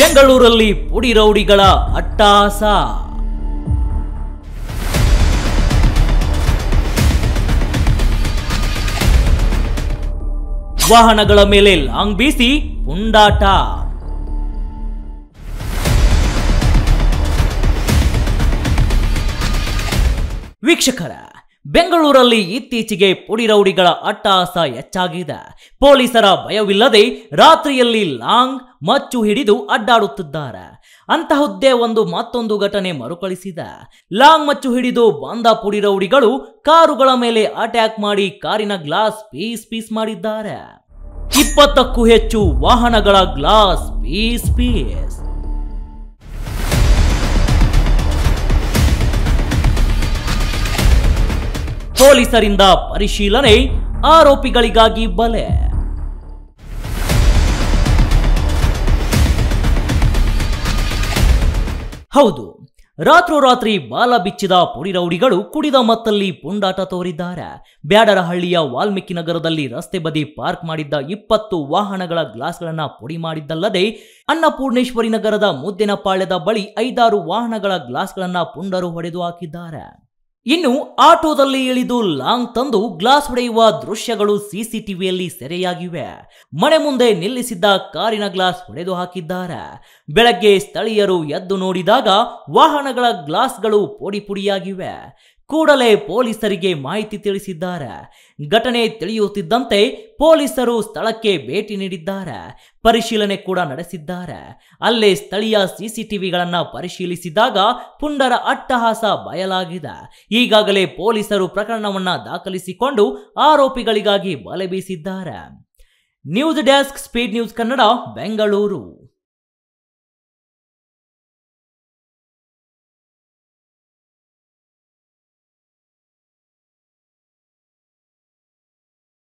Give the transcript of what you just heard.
ಬೆಂಗಳೂರಲ್ಲಿ ಪುಡಿ ರೌಡಿಗಳ ಅಟ್ಟಹಾಸ. ವಾಹನಗಳ ಮೇಲೆ ಲಾಂಗ್ ಬೀಸಿ ಪುಂಡಾಟ. ವೀಕ್ಷಕರ, ಬೆಂಗಳೂರಲ್ಲಿ ಇತ್ತೀಚೆಗೆ ಪುಡಿ ರೌಡಿಗಳ ಅಟ್ಟಹಾಸ ಹೆಚ್ಚಾಗಿದೆ. ಪೊಲೀಸರ ಭಯವಿಲ್ಲದೆ ರಾತ್ರಿಯಲ್ಲಿ ಲಾಂಗ್ ಮಚ್ಚು ಹಿಡಿದು ಅಡ್ಡಾಡುತ್ತಿದ್ದಾರೆ. ಅಂತಹದ್ದೇ ಮತ್ತೊಂದು ಘಟನೆ ಮರುಕಳಿಸಿದೆ. ಲಾಂಗ್ ಮಚ್ಚು ಹಿಡಿದು ಬಂದ ಪುಡಿ ರೌಡಿಗಳು ಕಾರುಗಳ ಮೇಲೆ ಅಟ್ಯಾಕ್ ಮಾಡಿ ಕಾರಿನ ಗ್ಲಾಸ್ ಪೀಸ್ ಮಾಡಿದ್ದಾರೆ. 20ಕ್ಕೂ ಹೆಚ್ಚು ವಾಹನಗಳ ಗ್ಲಾಸ್ ಪೀಸ್. ಪೊಲೀಸರಿಂದ ಪರಿಶೀಲನೆ, ಆರೋಪಿಗಳಿಗಾಗಿ ಬಲೆ. ಹೌದು, ರಾತ್ರೋರಾತ್ರಿ ಬಾಲ ಬಿಚ್ಚಿದ ಪುಡಿ ರೌಡಿಗಳು ಕುಡಿದ ಮತ್ತಲ್ಲಿ ಪುಂಡಾಟ ತೋರಿದ್ದಾರೆ. ಬ್ಯಾಡರಹಳ್ಳಿಯ ವಾಲ್ಮೀಕಿ ನಗರದಲ್ಲಿ ರಸ್ತೆ ಬದಿ ಪಾರ್ಕ್ ಮಾಡಿದ್ದ 20 ವಾಹನಗಳ ಗ್ಲಾಸ್ಗಳನ್ನ ಪುಡಿ ಮಾಡಿದ್ದಲ್ಲದೆ, ಅನ್ನಪೂರ್ಣೇಶ್ವರಿ ನಗರದ ಮುದ್ದೇನಪಾಳ್ಯದ ಬಳಿ 5-6 ವಾಹನಗಳ ಗ್ಲಾಸ್ಗಳನ್ನ ಪುಂಡರು ಹೊಡೆದು ಹಾಕಿದ್ದಾರೆ. ಇನ್ನು ಆಟೋದಲ್ಲಿ ಇಳಿದು ಲಾಂಗ್ ತಂದು ಗ್ಲಾಸ್ ಹೊಡೆಯುವ ದೃಶ್ಯಗಳು ಸಿಸಿಟಿವಿಯಲ್ಲಿ ಸೆರೆಯಾಗಿವೆ. ಮನೆ ಮುಂದೆ ನಿಲ್ಲಿಸಿದ್ದ ಕಾರಿನ ಗ್ಲಾಸ್ ಹೊಡೆದು ಹಾಕಿದ್ದಾರೆ. ಬೆಳಗ್ಗೆ ಸ್ಥಳೀಯರು ಎದ್ದು ನೋಡಿದಾಗ ವಾಹನಗಳ ಗ್ಲಾಸ್ಗಳು ಪುಡಿಯಾಗಿವೆ. ಕೂಡಲೇ ಪೊಲೀಸರಿಗೆ ಮಾಹಿತಿ ತಿಳಿಸಿದ್ದಾರೆ. ಘಟನೆ ತಿಳಿಯುತ್ತಿದ್ದಂತೆ ಪೊಲೀಸರು ಸ್ಥಳಕ್ಕೆ ಭೇಟಿ ನೀಡಿದ್ದಾರೆ. ಪರಿಶೀಲನೆ ಕೂಡ ನಡೆಸಿದ್ದಾರೆ. ಅಲ್ಲೇ ಸ್ಥಳೀಯ ಸಿಸಿಟಿವಿಗಳನ್ನ ಪರಿಶೀಲಿಸಿದಾಗ ಪುಂಡರ ಅಟ್ಟಹಾಸ ಬಯಲಾಗಿದೆ. ಈಗಾಗಲೇ ಪೊಲೀಸರು ಪ್ರಕರಣವನ್ನ ದಾಖಲಿಸಿಕೊಂಡು ಆರೋಪಿಗಳಿಗಾಗಿ ಬಲೆ ಬೀಸಿದ್ದಾರೆ. News desk, speed news Kannada, Bengaluru.